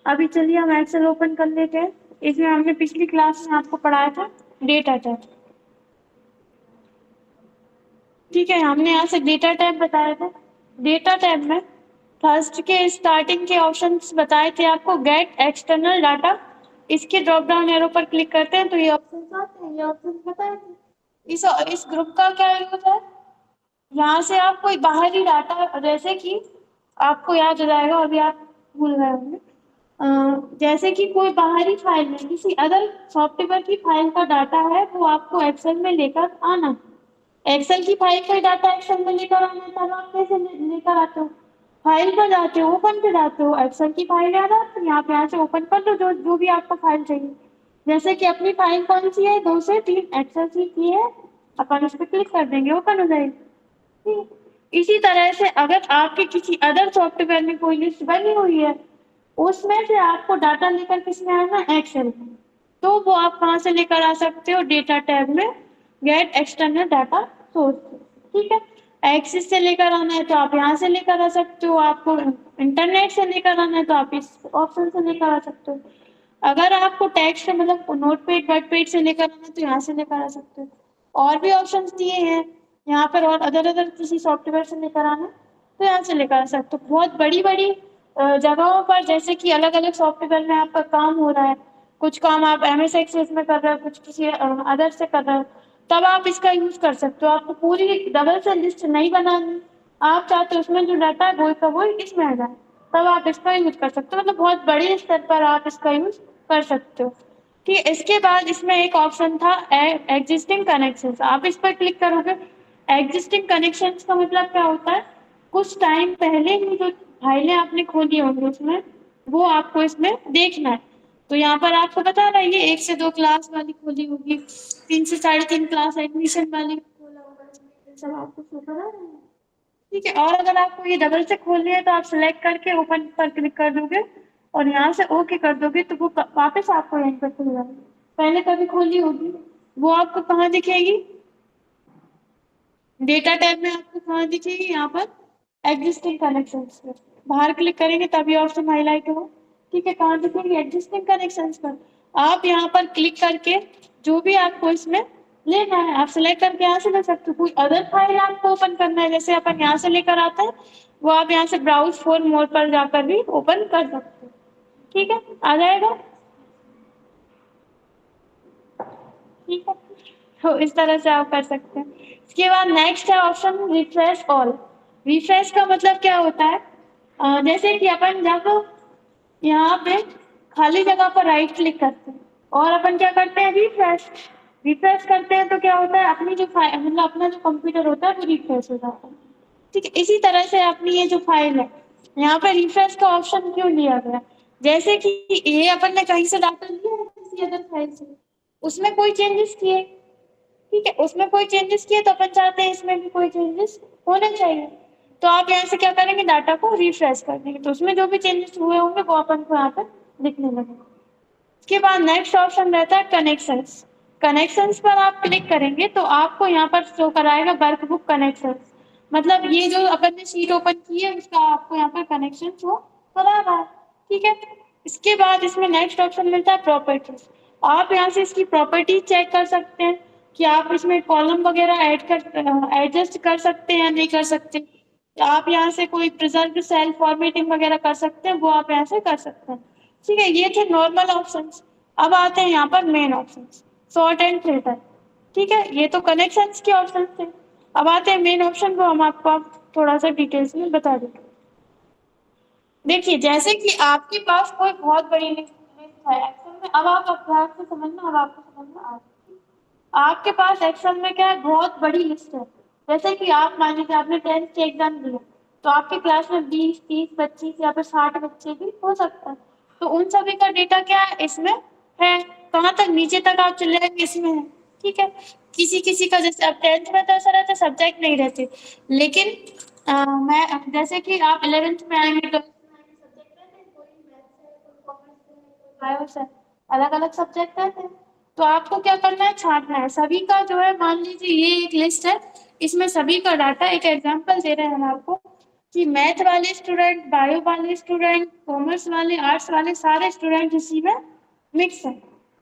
अभी चलिए हम एक्सेल ओपन कर लेते हैं। इसमें हमने पिछली क्लास में आपको पढ़ाया था डेटा टाइप। ठीक है, हमने यहाँ से डेटा टाइप बताया था। डेटा टाइप में फर्स्ट के स्टार्टिंग के ऑप्शंस बताए थे आपको, गेट एक्सटर्नल डाटा। इसके ड्रॉप डाउन एरो पर क्लिक करते हैं तो ये ऑप्शन आते हैं। ये ऑप्शन बताए थे। इस ग्रुप का क्या यूज है, यहाँ से आप कोई बाहरी डाटा, जैसे कि आपको याद हो जाएगा, अभी आप भूल गए होंगे। जैसे कि कोई बाहरी फाइल में किसी अदर सॉफ्टवेयर की फाइल का डाटा है, वो आपको एक्सेल में लेकर आना है। एक्सेल की फाइल का डाटा एक्सेल में लेकर आना है, तब आप कैसे लेकर आते हो? फाइल पर जाते हो, ओपन पे जाते हो, एक्सेल की फाइल आ जाती है, आप यहाँ से ओपन कर लो जो जो भी आपको फाइल चाहिए। जैसे कि अपनी फाइल कौन सी है, 2 से 3 एक्सेल शीट की है, अपन उस पर क्लिक कर देंगे, ओपन हो जाएगी। इसी तरह से अगर आपके किसी अदर सॉफ्टवेयर में कोई लिस्ट बनी हुई है, उसमें से आपको डाटा लेकर किसमें आना है, एक्सेल में, तो वो आप कहाँ से लेकर आ सकते हो, डेटा टैब में गेट एक्सटर्नल डाटा सोर्स। ठीक है, एक्सिस से लेकर आना है तो आप यहाँ से लेकर आ सकते हो, आपको इंटरनेट से लेकर आना है तो आप इस ऑप्शन से लेकर आ सकते हो। अगर आपको टेक्स्ट मतलब नोटपैड वर्डपैड से लेकर आना है तो यहाँ से लेकर आ सकते हो। और भी ऑप्शंस दिए हैं यहाँ पर, और अदर अदर किसी सॉफ्टवेयर से लेकर आना है तो यहाँ से लेकर आ सकते हो। बहुत बड़ी बड़ी जगहों पर, जैसे कि अलग अलग सॉफ्टवेयर में आपका काम हो रहा है, कुछ काम आप एमएस एक्सेस में कर रहे हो, कुछ किसी अदर से कर रहे हो, तब आप इसका यूज कर सकते हो। आपको पूरी डबल से लिस्ट नहीं बनानी, आप चाहते हो उसमें जो डाटा है वही का वही इसमें आ जाए, तब आप इसका यूज कर सकते हो। मतलब बहुत बड़े स्तर पर आप इसका यूज कर सकते हो। ठीक है, इसके बाद इसमें एक ऑप्शन था एग्जिस्टिंग कनेक्शंस, आप इस पर क्लिक करोगे। एग्जिस्टिंग कनेक्शंस का मतलब क्या होता है, कुछ टाइम पहले ही जो फाइलें आपने खोली होंगी उसमें, वो आपको इसमें देखना है। तो यहाँ पर आपको बता रहा है ये 1 से 2 क्लास वाली खोली होगी, 3 से 3.5 क्लास एडमिशन वाली खोला होगा, ये सब आपको शो करा रहा है। ठीक है, और अगर आपको ये डबल से खोलनी है तो आप सिलेक्ट करके ओपन पर क्लिक कर दोगे और यहाँ से ओके कर दोगे तो वो वापस आपको यहीं पर खुल जाएगी। पहले कभी खोली होगी, वो आपको कहाँ दिखेगी, डेटा टैब में आपको कहाँ दिखेगी, यहाँ पर एग्जिस्टिंग कनेक्शंस पर बाहर क्लिक करेंगे तभी ऑप्शन हाईलाइट होगा। ठीक है, कहाँ दिखेगी, एग्जिस्टिंग कनेक्शंस पर। आप यहाँ पर क्लिक करके जो भी आपको इसमें लेना है आप सिलेक्ट करके यहाँ से ले सकते हो। कोई अदर फाइल आपको ओपन करना है, जैसे अपन यहाँ से लेकर आते हैं, वो आप यहाँ से ब्राउज फॉर मोर पर जाकर भी ओपन कर सकते हो। ठीक है, आ जाएगा। ठीक है, तो इस तरह से आप कर सकते हैं। इसके बाद नेक्स्ट है ऑप्शन रिफ्रेश ऑल। रिफ्रेश का मतलब क्या होता है, जैसे कि अपन जब यहाँ पे खाली जगह पर राइट क्लिक करते हैं और अपन क्या करते हैं, रिफ्रेश। रिफ्रेश करते हैं तो क्या होता है, अपनी जो फाइल मतलब अपना जो कंप्यूटर होता है वो रिफ्रेश हो जाता है। ठीक है, इसी तरह से अपनी ये जो फाइल है, यहाँ पे रिफ्रेश का ऑप्शन क्यों लिया गया, जैसे कि ये अपन ने कहीं से डाटा लिया है किसी अदर फाइल से, उसमें कोई चेंजेस किए। ठीक है, उसमें कोई चेंजेस किए तो अपन चाहते हैं इसमें भी कोई चेंजेस होने चाहिए, तो आप यहाँ से क्या करेंगे, डाटा को रिफ्रेश कर देंगे तो उसमें जो भी चेंजेस हुए होंगे वो अपन को यहाँ पर दिखने लगेगा। इसके बाद नेक्स्ट ऑप्शन रहता है कनेक्शंस। कनेक्शंस पर आप क्लिक करेंगे तो आपको यहाँ पर शो कराएगा वर्कबुक कनेक्शंस, मतलब ये जो अपन ने शीट ओपन की है उसका आपको यहाँ पर कनेक्शन शो करा रहा है। ठीक है, इसके बाद इसमें नेक्स्ट ऑप्शन मिलता है प्रॉपर्टीज। आप यहाँ से इसकी प्रॉपर्टी चेक कर सकते हैं कि आप इसमें कॉलम वगैरह एडजस्ट कर सकते हैं या नहीं कर सकते। आप यहाँ से कोई प्रिजर्व सेल फॉर्मेटिंग वगैरह कर सकते हैं, वो आप यहाँ से कर सकते हैं। ठीक है, ये थे नॉर्मल ऑप्शंस। अब आते हैं यहाँ पर main options, sort and filter. ठीक है, ये तो कनेक्शंस के ऑप्शन थे। अब आते हैं मेन ऑप्शन, वो हम आपको थोड़ा सा डिटेल्स में बता देंगे। देखिए, जैसे कि आपके पास कोई बहुत बड़ी लिस्ट है एक्सेल में, अब आप अभ्यास से समझना, अब आपको समझना आ जाएगा। आपके पास एक्सेल में क्या है, बहुत बड़ी लिस्ट है। जैसे कि आप मान लीजिए आपने 10th के एग्जाम दिया, तो आपकी क्लास में 20, 30, 25 या फिर 60 बच्चे भी हो सकता है, तो उन सभी का डेटा क्या है इसमें है, कहाँ तक नीचे तक आप चले जाएंगे इसमें है। ठीक है, किसी किसी का, जैसे अब 10th में तो ऐसा रहता है सब्जेक्ट नहीं रहते, लेकिन मैं जैसे कि आप 11th में आएंगे तो बायो है, अलग अलग सब्जेक्ट रहते हैं, तो आपको क्या करना है, छांटना है सभी का जो है। मान लीजिए ये एक लिस्ट है, इसमें सभी का डाटा, एक एग्जांपल दे रहे हैं हम आपको, कि मैथ वाले स्टूडेंट, बायो वाले स्टूडेंट, कॉमर्स वाले, आर्ट्स वाले, सारे स्टूडेंट इसी में मिक्स है।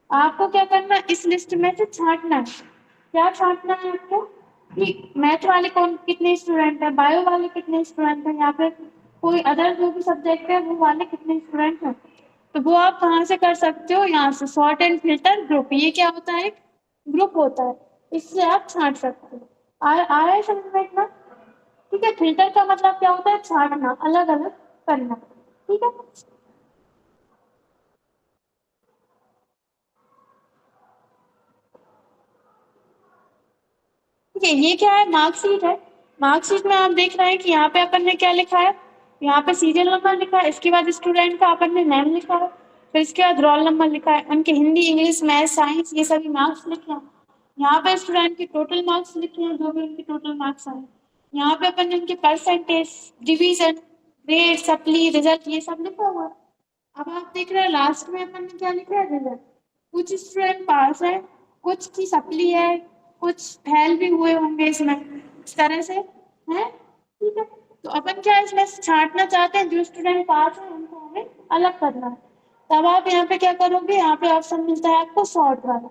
आपको क्या करना है, इस लिस्ट में से छांटना है। क्या छांटना है आपको कि मैथ वाले कौन कितने स्टूडेंट है, बायो वाले कितने स्टूडेंट है, या फिर कोई अदर जो भी सब्जेक्ट है वो वाले कितने स्टूडेंट हैं। तो वो आप कहाँ से कर सकते हो, यहाँ से सॉर्ट एंड फिल्टर ग्रुप। ये क्या होता है, एक ग्रुप होता है, इससे आप छांट सकते हो। आ रहा है समझ में इतना? ठीक है, फिल्टर का मतलब क्या होता है, छांटना, अलग अलग करना। ठीक है, ठीक है। ये क्या है, मार्कशीट है। मार्कशीट में आप देख रहे हैं कि यहाँ पे अपन ने क्या लिखा है, यहाँ पे सीरियल नंबर लिखा है, इसके बाद स्टूडेंट का अपन ने नेम लिखा है, फिर इसके बाद रोल नंबर लिखा है, उनके हिंदी, इंग्लिश, मैथ, साइंस ये सभी मार्क्स लिखे हैं। यहाँ पे स्टूडेंट के टोटल मार्क्स लिखे हैं, जो भी उनके टोटल मार्क्स आए। यहाँ पे अपन ने उनके percentage, division, grade, supply, result ये सब लिखा हुआ है। अब आप देख रहे हैं लास्ट में अपन ने क्या लिखा है, रिजल्ट। कुछ स्टूडेंट पास है, कुछ की सप्ली है, कुछ फेल भी हुए होंगे इसमें, इस तरह से है। ठीक है, तो अपन क्या इसमें छांटना चाहते हैं, जो स्टूडेंट पास है उनको हमें अलग करना है। तब आप यहाँ पे क्या करोगे, यहाँ पे ऑप्शन मिलता है आपको सॉर्ट वाला।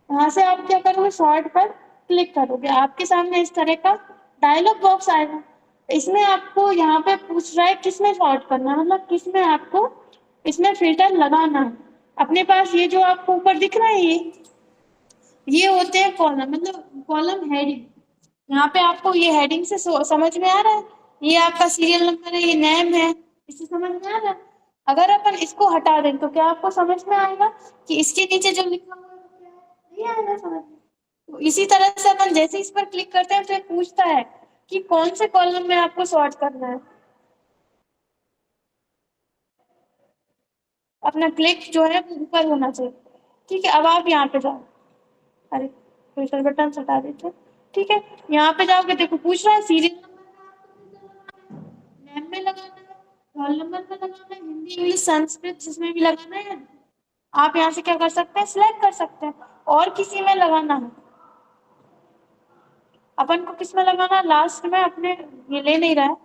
यहाँ से आप क्या करोगे, सॉर्ट पर क्लिक करोगे, आपके सामने इस तरह का डायलॉग बॉक्स आएगा। इसमें आपको यहाँ पे पूछ रहा है किसमें सॉर्ट करना है, मतलब किसमें आपको इसमें फिल्टर लगाना है। अपने पास ये जो आपको ऊपर दिख रहा है, ये होते हैं कॉलम, मतलब कॉलम हेडिंग। यहाँ पे आपको ये हेडिंग से समझ में आ रहा है, ये आपका सीरियल नंबर है, ये नेम है, इससे समझ में आ रहा है। अगर अपन इसको हटा दें तो क्या आपको समझ में आएगा कि इसके नीचे जो लिखा हुआ है वो क्या है? नहीं आएगा समझ में। तो इसी तरह से अपन जैसे इस पर क्लिक करते हैं फिर पूछता है कि कौन से कॉलम में आपको सॉर्ट करना है। अपना क्लिक जो है वो ऊपर होना चाहिए। ठीक है, अब आप यहाँ पे जाओ, अरे फिल्टर बटन से हटा देते हैं। ठीक है, यहाँ पे जाओगे, देखो पूछ रहा है सीरियल नंबर नेम में लगाना है, रोल नंबर में लगाना है, हिंदी, इंग्लिश, संस्कृत जिसमें भी लगाना है। आप यहाँ से क्या कर सकते हैं, सिलेक्ट कर सकते हैं, और किसी में लगाना है। अपन को किस में लगाना है, लास्ट में अपने, ये ले नहीं रहा है।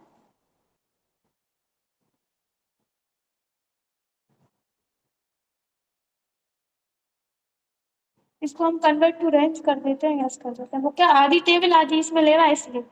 इसको हम कन्वर्ट टू रेंज कर देते हैं, यस कर देते हैं। वो क्या आधी टेबल आधी इसमें ले रहा है इसलिए।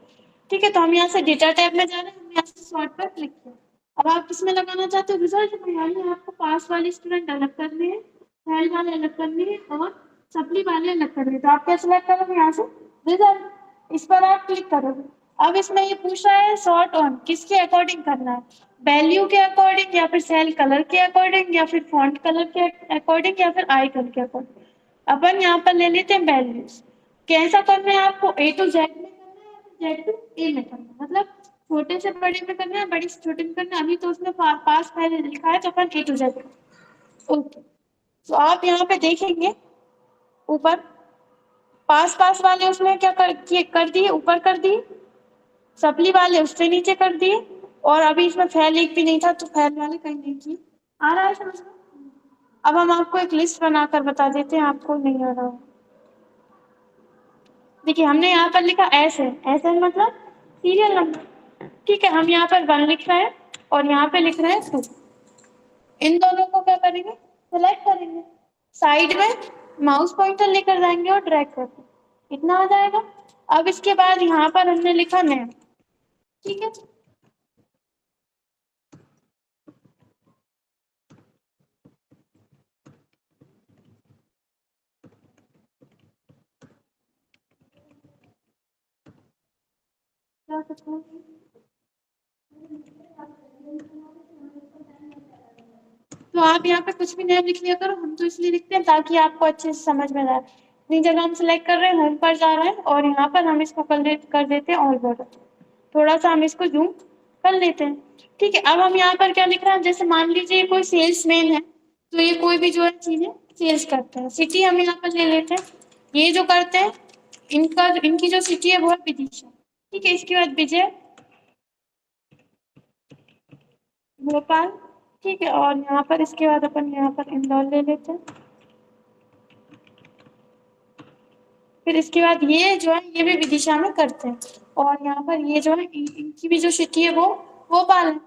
ठीक है, तो हम यहाँ से डेटा टैब में जा रहे हैं, हम यहाँ से सॉर्ट पर क्लिक किया। अब आप किसमें लगाना चाहते हो, रिजल्ट में, यानी आपको पास वाले स्टूडेंट अलग करने हैं, फेल वाले अलग करने हैं, और सप्ली वाले अलग करने हैं। तो आप क्या सिलेक्ट करोगे, यहाँ से रिजल्ट, इस पर आप क्लिक करोगे। अब इसमें ये पूछ रहा है सॉर्ट ऑन, किसके अकॉर्डिंग करना है, वैल्यू के अकॉर्डिंग, या फिर सेल कलर के अकॉर्डिंग, या फिर फॉन्ट कलर के अकॉर्डिंग, या फिर आइकन के अकॉर्डिंग। अपन यहाँ पर ले लेते हैं वैल्यूज। कैसा करना है आपको, ए टू जेड में करना है, या फिर जेड टू ए में करना है, मतलब छोटे से बड़े में करना है, बड़ी से छोटे में करना है। अभी तो उसमें पास पहले लिखा है तो अपन ए टू जेड। ओके, तो आप यहाँ पे देखेंगे ऊपर पास पास वाले उसमें क्या कर दिए, ऊपर कर दिए, सप्ली वाले उससे नीचे कर दिए, और अभी इसमें फैल एक भी नहीं था तो फैल वाले कहीं नहीं किए। आ रहा है समझ में? अब हम आपको एक लिस्ट बनाकर बता देते हैं, आपको नहीं आ रहा हो। देखिए हमने यहाँ पर लिखा एस है, एस है मतलब सीरियल नंबर। ठीक है, हम यहाँ पर 1 लिख रहे हैं और यहाँ पे लिख रहे हैं 2। इन दोनों को क्या करेंगे, सेलेक्ट करेंगे, साइड में माउस पॉइंटर लेकर जाएंगे और ड्रैग करके इतना आ जाएगा। अब इसके बाद यहाँ पर हमने लिखा नेम। ठीक है, क्या करते हैं, तो आप यहाँ पे कुछ भी नेम लिख लिया करो, हम तो इसलिए लिखते हैं ताकि आपको अच्छे से समझ में आए। इतनी जगह हम सिलेक्ट कर रहे हैं, होम पर जा रहे हैं, और यहाँ पर हम इसको कर देते हैं ऑल बॉर्डर। थोड़ा सा हम इसको जूम कर लेते हैं। ठीक है, अब हम यहाँ पर क्या लिख रहे हैं, जैसे मान लीजिए कोई सेल्समैन है, तो ये कोई भी जो है चीजें सेल्स करते हैं। सिटी हम यहाँ पर ले लेते हैं, ये जो करते हैं इनका इनकी जो सिटी है वो है विदिशा। ठीक है, इसके बाद विजय, भोपाल। ठीक है, और यहाँ पर इसके बाद अपन यहाँ पर इंदौर ले लेते हैं। फिर इसके बाद ये जो है ये भी विदिशा में करते हैं, और यहाँ पर ये जो है इनकी भी जो सिटी है वो भोपाल।